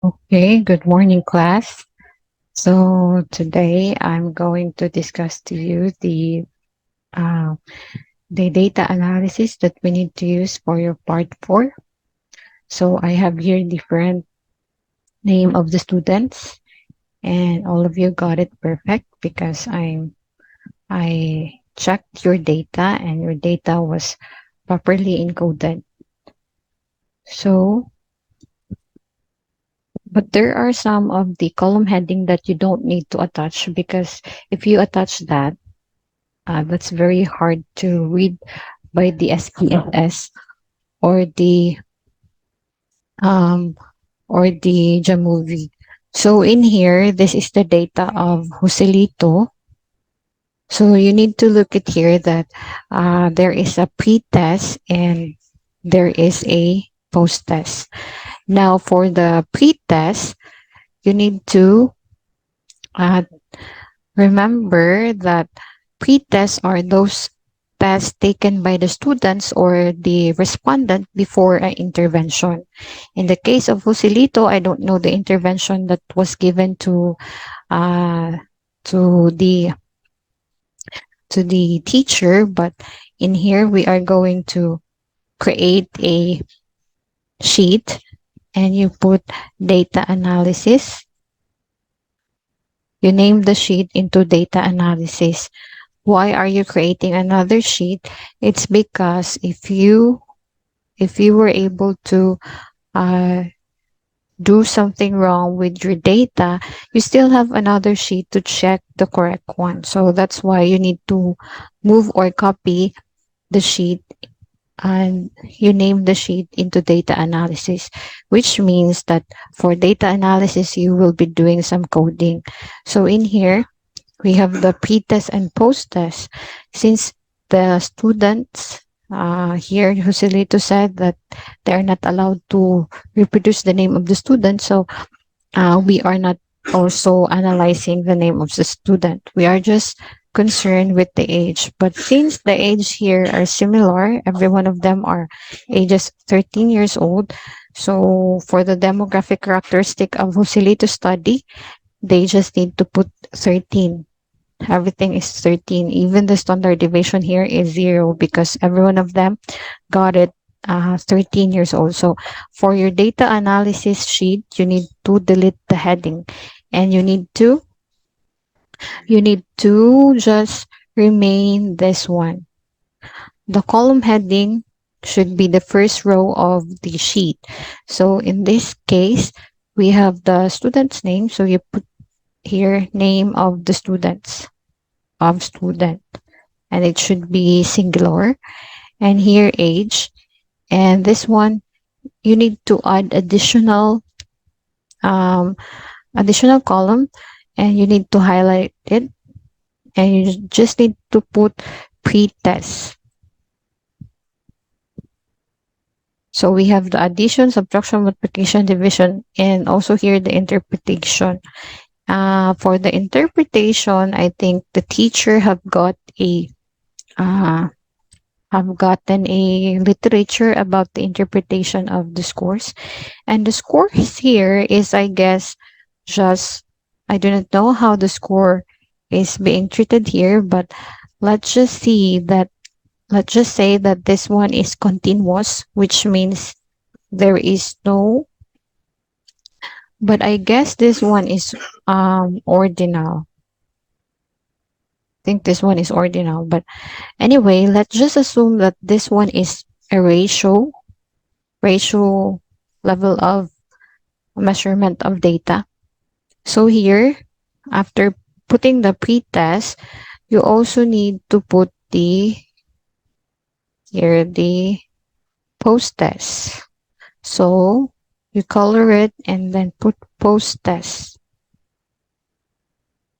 Okay, good morning, class. So today I'm going to discuss to you uh, the data analysis that we need to use for your part four. So I have here different name of the students, and all of you got it perfect because I checked your data and your data was properly encoded. So, but there are some of the column heading that you don't need to attach because if you attach that, that's very hard to read by the SPSS or um the Jamovi. So in here, this is the data of Joselito. So you need to look at here that there is a pre-test and there is a post-test. Now for the pre-test, you need to uh, remember that pre-tests are those tests taken by the students or the respondent before an intervention. In the case of Joselito, I don't know the intervention that was given uh, to the teacher, but in here we are going to create a sheet and you put data analysis. You name the sheet into data analysis. Why are you creating another sheet? It's because if you were able to uh, do something wrong with your data, you still have another sheet to check the correct one. So that's why you need to move or copy the sheet and you name the sheet into data analysis, which means that for data analysis, you will be doing some coding. So in here, we have the pre-test and post-test. Since the students here, Joselito said that they are not allowed to reproduce the name of the student. So we are not also analyzing the name of the student. We are just concerned with the age. But since the age here are similar, every one of them are ages 13 years old. So for the demographic characteristic of Joselito study, they just need to put 13. Everything is 13. Even the standard deviation here is 0 because every one of them got it 13 years old. So for your data analysis sheet, you need to delete the heading and you need to just remain this one. The column heading should be the first row of the sheet. So in this case, we have the student's name. So you put here name of the student and it should be singular, and here age, and this one you need to add um, additional column and you need to highlight it and you just need to put pre-test. So we have the addition, subtraction, multiplication, division, and also here the interpretation. For the interpretation, I think the teacher uh, have gotten a literature about the interpretation of the scores. And the scores here is, I guess, just, I do not know how the score is being treated here, but let's just see that, let's just say that this one is continuous, which means there is no, but I guess this one is ordinal. I think this one is ordinal, but anyway, let's just assume that this one is a ratio level of measurement of data. So here, after putting the pretest, you also need to put the post test. So you color it and then put post test.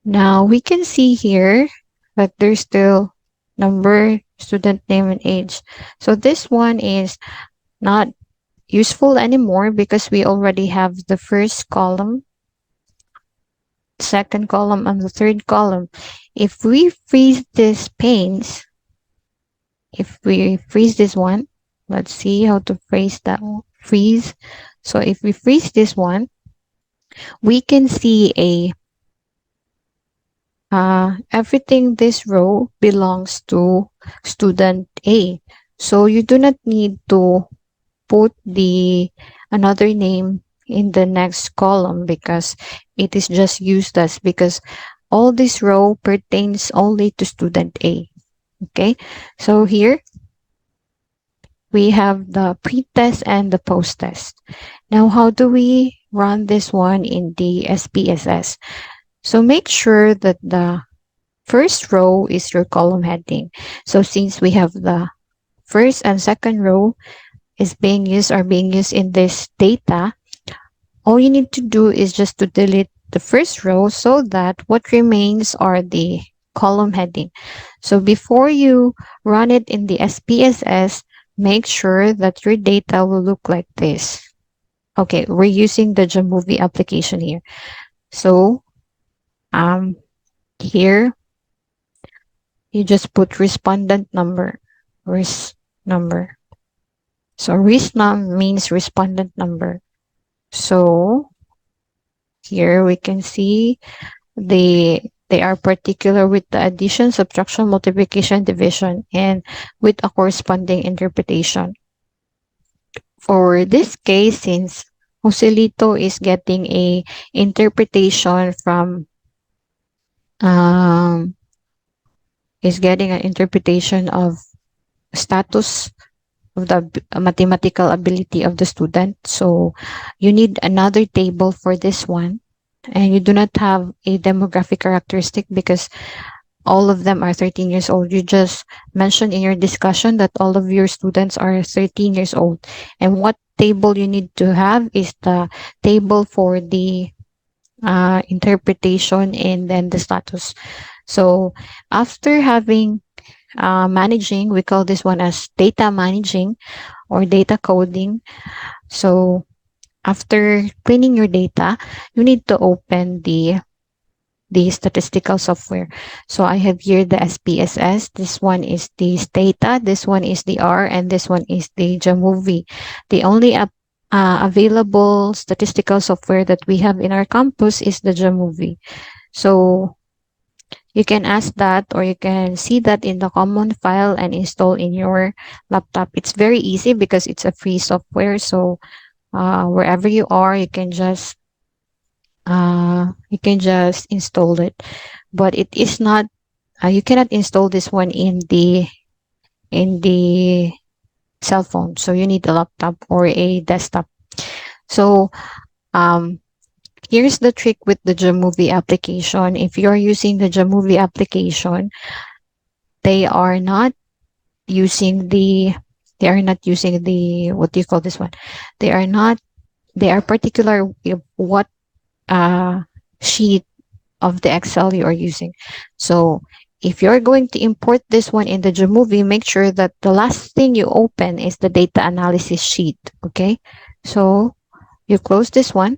Now we can see here that there's still number, student name, and age. So this one is not useful anymore because we already have the first column, second column, and the third column. If we freeze this panes, if we freeze this one, let's see how to freeze that one. Freeze. So if we freeze this one, we can see a everything this row belongs to student A. So you do not need to put the another name in the next column because it is just useless because all this row pertains only to student A. Okay, so here we have the pretest and the post-test. Now, how do we run this one in the SPSS? So make sure that the first row is your column heading. So since we have the first and second row is being used or being used in this data, all you need to do is just to delete the first row so that what remains are the column heading. So before you run it in the SPSS, make sure that your data will look like this. Okay, we're using the Jamovi application here. So here you just put respondent number, number. So resnum means respondent number. So here we can see they are particular with the addition, subtraction, multiplication, division, and with a corresponding interpretation. For this case, since Joselito is getting a interpretation from um, is getting an interpretation of status of the mathematical ability of the student. So you need another table for this one. And you do not have a demographic characteristic because all of them are 13 years old. You just mentioned in your discussion that all of your students are 13 years old. And what table you need to have is the table for the interpretation and then the status. So after having managing, we call this one as data managing or data coding. So after cleaning your data, you need to open the statistical software. So I have here the SPSS. This one is the Stata. This one is the R, and this one is the Jamovi. The only available statistical software that we have in our campus is the Jamovi. So you can ask that or you can see that in the common file and install in your laptop. It's very easy because it's a free software. So wherever you can just install it, but it is not you cannot install this one in the cell phone, so you need a laptop or a desktop. So um here's the trick with the Jamovi application. If you're using the Jamovi application, they are not using the what do you call this one, they are not they are particular with what uh sheet of the Excel you are using. So if you're going to import this one in the Jamovi, make sure that the last thing you open is the data analysis sheet. Okay. So you close this one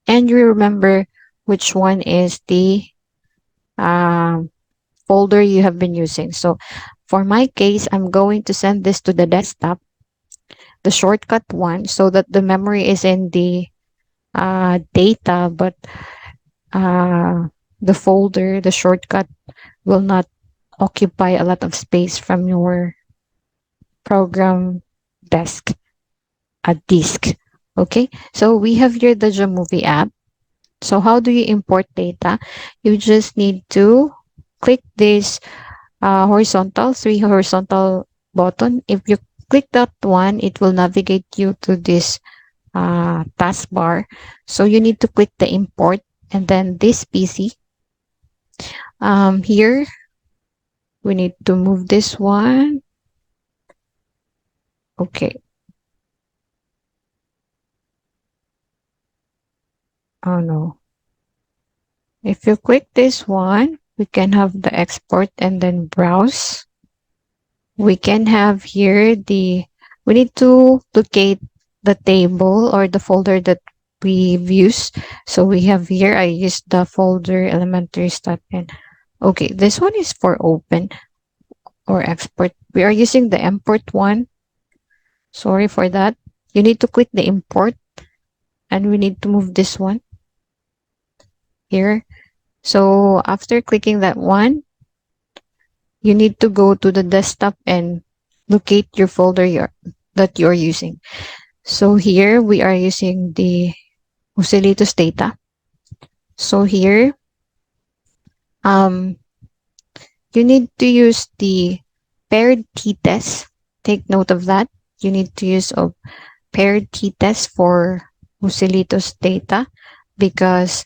and you remember which one is the um, folder you have been using. So for my case, I'm going to send this to the desktop, the shortcut one, so that the memory is in the data, but uh, the folder, the shortcut will not occupy a lot of space from your program desk, a disk. Okay, so we have here the Jamovi app. So how do you import data? You just need to click this three horizontal button. If you click that one, it will navigate you to this taskbar. So you need to click the import and then this PC. Here we need to move this one. Okay. Oh no. If you click this one, we can have the export and then browse. We can have here we need to locate the table or the folder that we've used. So we have here, I used the folder elementary stat pen. Okay, this one is for open or export. We are using the import one. Sorry for that. You need to click the import and we need to move this one here. So after clicking that one, you need to go to the desktop and locate your folder that you're using. So here we are using the Uselitos data. So here, um, you need to use the paired t-test. Take note of that. You need to use a paired t-test for Uselitos data because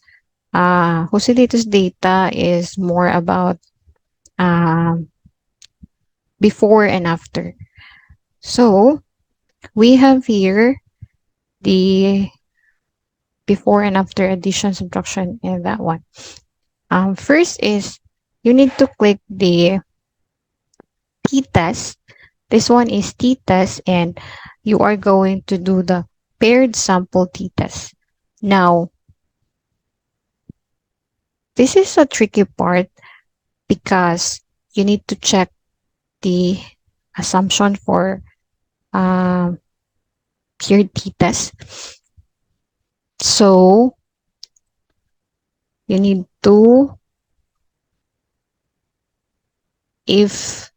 Uselitos data is more about um, before and after. So we have here the before and after addition, subtraction, and that one. First is you need to click the t-test. This one is t-test, and you are going to do the paired sample t-test. Now, this is a tricky part because you need to check the assumption for um, paired t-test. So, you need to, if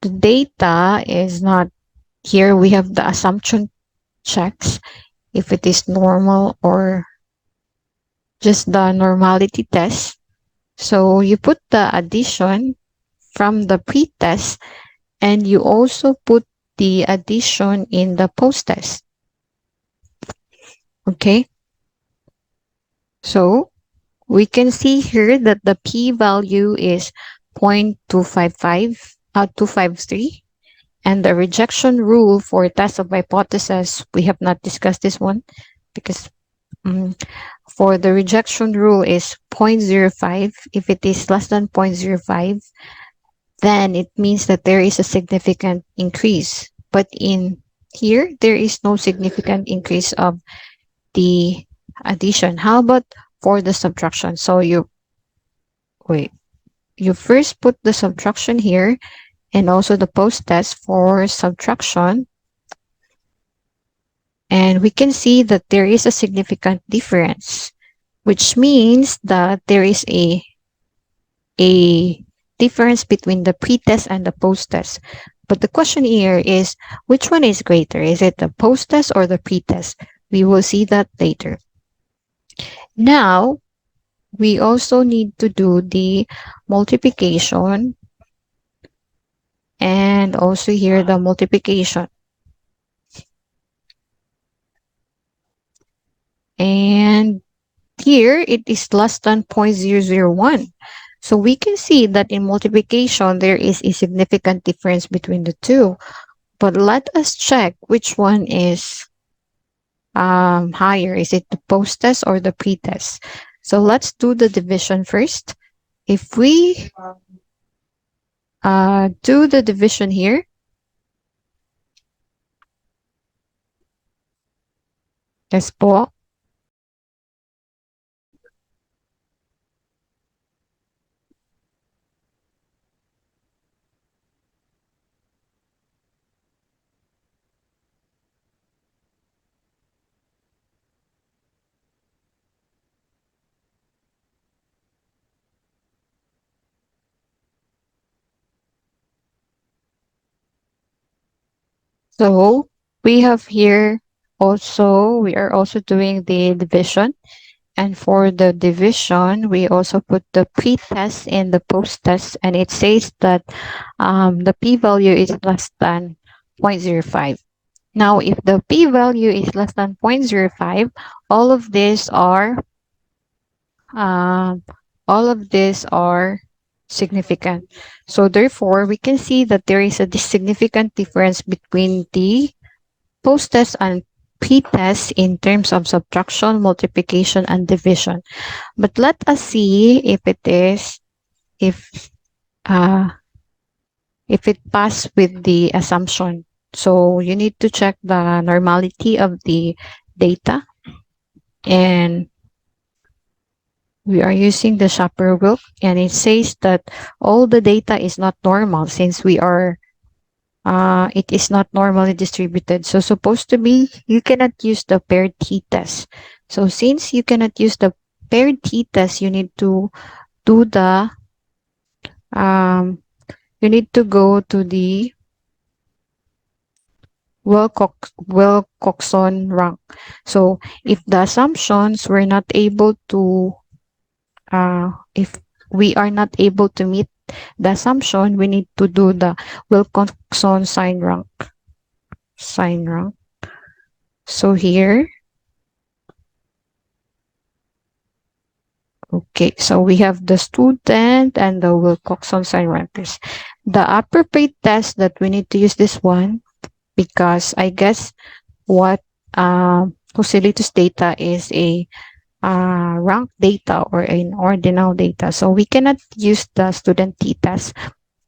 the data is not here, we have the assumption checks if it is normal or just the normality test. So you put the addition from the pretest and you also put the addition in the post-test. Okay. So we can see here that the p-value is 0.255, 253. And the rejection rule for test of hypothesis, we have not discussed this one because for the rejection rule is 0.05. If it is less than 0.05, then it means that there is a significant increase. But in here, there is no significant increase of the addition. How about for the subtraction? So you first put the subtraction here and also the post-test for subtraction. And we can see that there is a significant difference, which means that there is a difference between the pretest and the post-test. But the question here is, which one is greater? Is it the post-test or the pretest? We will see that later. Now, we also need to do the multiplication and also here the multiplication. And here it is less than 0.001. So we can see that in multiplication, there is a significant difference between the two. But let us check which one is higher. Is it the post-test or the pre-test? So let's do the division first. If we do the division here, yes po. So we have here also, we are also doing the division. And for the division, we also put the pre-test and the post-test, and it says that the p-value is less than 0.05. Now, if the p-value is less than 0.05, all of these are um, significant. So therefore, we can see that there is a significant difference between the post-test and pre-test in terms of subtraction, multiplication, and division. But let us see if it is, uh, if it passed with the assumption. So you need to check the normality of the data. And we are using the Shopper group, and it says that all the data is not normal since we are it is not normally distributed. So supposed to be, you cannot use the paired t-test. So since you cannot use the paired t-test, you need to do the, um, you need to go to the Wilcoxon rank. So if the assumptions were not able to, if we are not able to meet the assumption, we need to do the Wilcoxon sign rank. Sign rank. So here, okay, so we have the student and the Wilcoxon sign rankers. The appropriate test that we need to use this one, because I guess what Hosilitus data is a rank data or an ordinal data. So we cannot use the student t-test.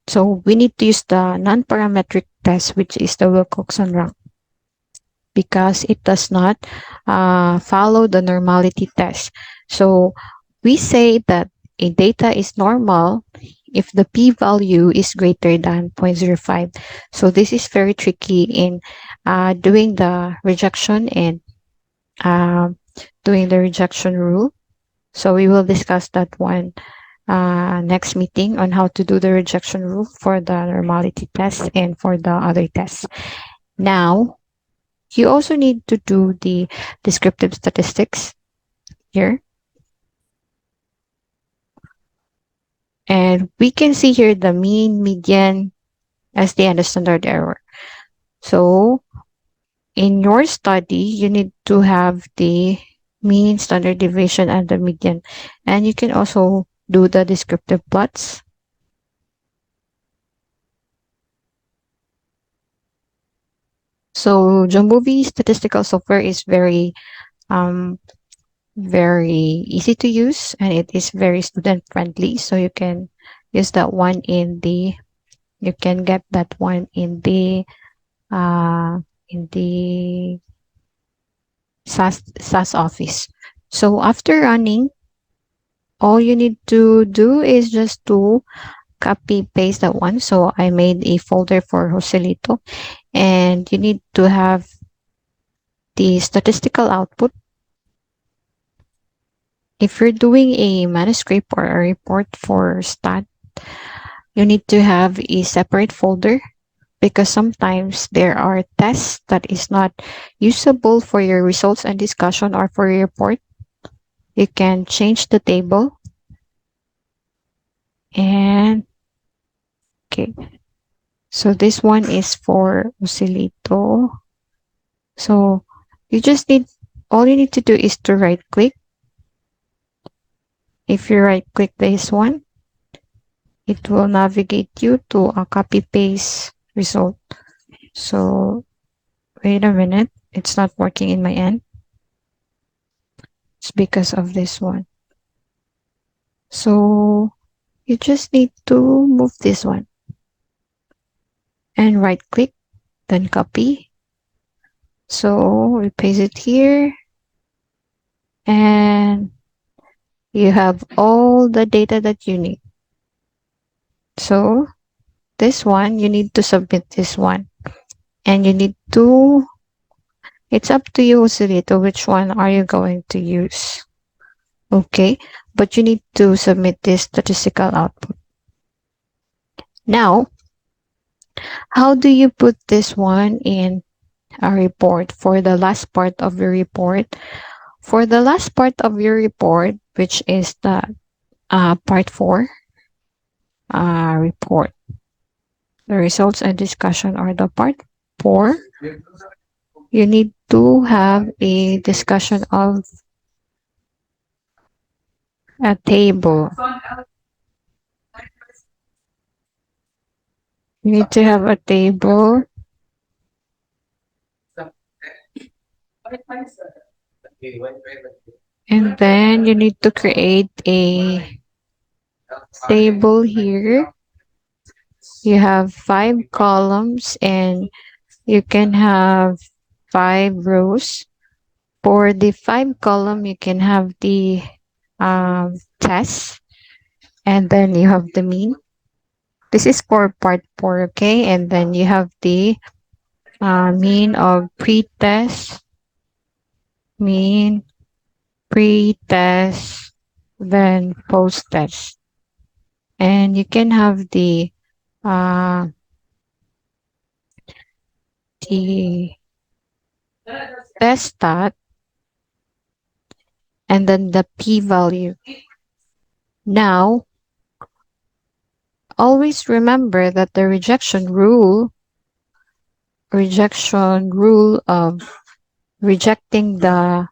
So we need to use the non-parametric test, which is the Wilcoxon rank, because it does not follow the normality test. So we say that a data is normal if the p-value is greater than 0.05. So this is very tricky in doing the rejection and doing the rejection rule. So we will discuss that one next meeting on how to do the rejection rule for the normality test and for the other tests. Now, you also need to do the descriptive statistics here. And we can see here the mean, median, SD, and the standard error. So in your study, you need to have the mean, standard deviation, and the median. And you can also do the descriptive plots. So Jamovi statistical software is very very easy to use, and it is very student friendly. So you can use that one in the, you can get that one in the SAS office. So after running, all you need to do is just to copy paste that one. So I made a folder for Joselito, and you need to have the statistical output. If you're doing a manuscript or a report for stat, you need to have a separate folder, because sometimes there are tests that is not usable for your results and discussion or for your report. You can change the table. And okay, so this one is for Usilito. So you just need, all you need to do is to right click. If you right click this one, it will navigate you to a copy paste result. So wait a minute, it's not working in my end. It's because of this one. So you just need to move this one and right click, then copy. So we paste it here, and you have all the data that you need. So this one, you need to submit this one, and you need to, it's up to you, Osirito, which one are you going to use. Okay, but you need to submit this statistical output. Now, how do you put this one in a report for the last part of your report? For the last part of your report, which is the part 4 report, the results and discussion are the part 4. You need to have a discussion of a table. You need to have a table. And then you need to create a table here. You have 5 columns and you can have 5 rows. For the 5 column, you can have the test, and then you have the mean. This is for part 4, okay? And then you have the mean of pretest, mean, pre-test, then post-test. And you can have uh, the test stat and then the p-value. Now, always remember that the rejection rule of rejecting the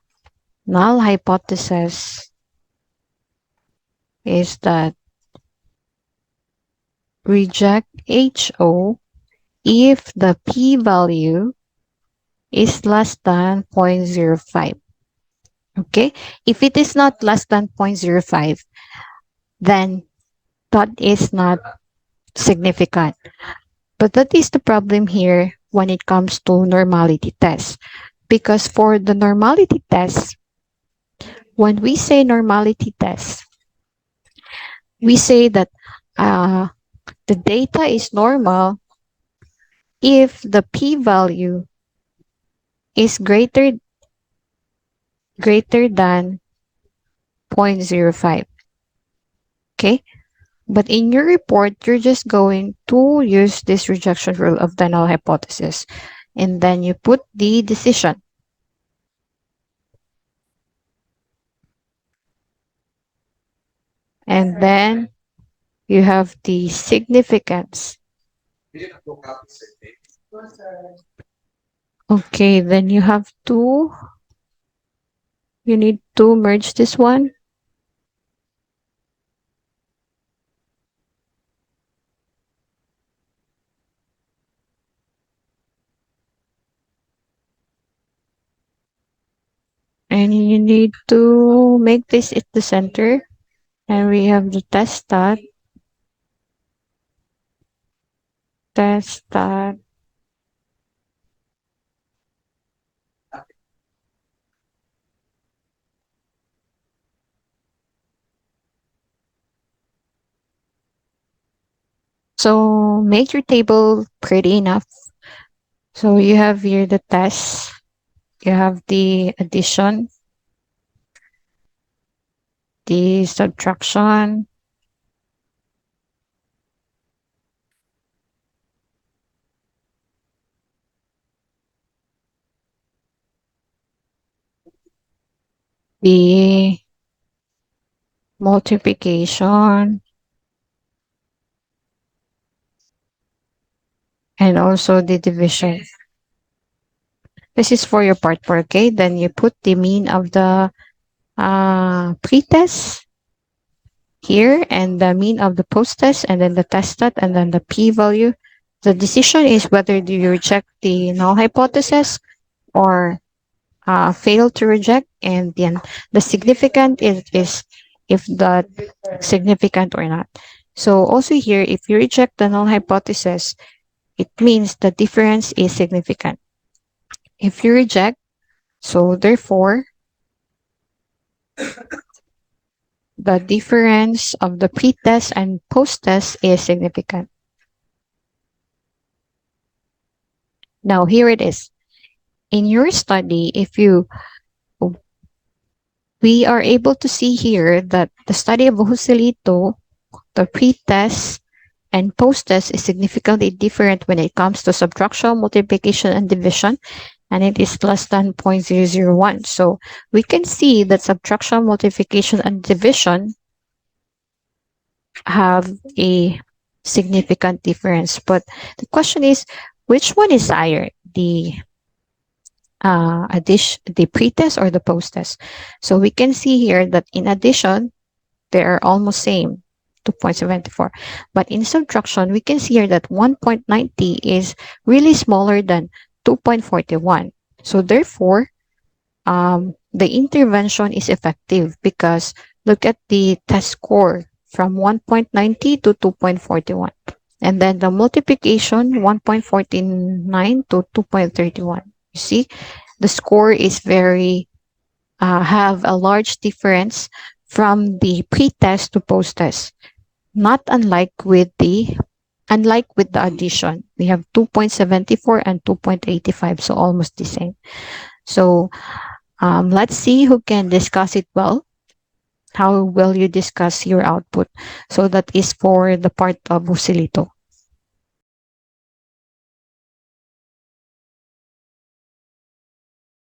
null hypothesis is that reject HO if the p-value is less than 0.05. Okay? If it is not less than 0.05, then that is not significant. But that is the problem here when it comes to normality test. Because for the normality test, when we say normality test, we say that the data is normal if the p-value is greater than 0.05. Okay? But in your report, you're just going to use this rejection rule of the null hypothesis. And then you put the decision. And then you have the significance. Okay, then you need to merge this one. And you need to make this at the center. And we have the test stat. So make your table pretty enough. So you have here the test, you have the addition, the subtraction, the multiplication, and also the division. This is for your part 4, okay? Then you put the mean of the pretest here and the mean of the post-test and then the test stat and then the p-value. The decision is whether do you reject the null hypothesis or fail to reject, and then the significant is if that significant or not. So also here, if you reject the null hypothesis, it means the difference is significant. If you reject, so therefore, the difference of the pre-test and post-test is significant. Now, here it is. In your study, we are able to see here that the study of Joselito, the pre-test and post-test is significantly different when it comes to subtraction, multiplication, and division, and it is less than 0.001. So we can see that subtraction, multiplication, and division have a significant difference. But the question is, which one is higher, the the pretest or the post-test? So we can see here that in addition, they are almost same, 2.74. But in subtraction, we can see here that 1.90 is really smaller than 2.41. So therefore, the intervention is effective because look at the test score from 1.90 to 2.41. And then the multiplication, 1.49 to 2.31. You see, the score is have a large difference from the pre-test to post-test. Not unlike with the Unlike with the addition, we have 2.74 and 2.85, so almost the same. So let's see who can discuss it well. How will you discuss your output? So that is for the part of Busilito.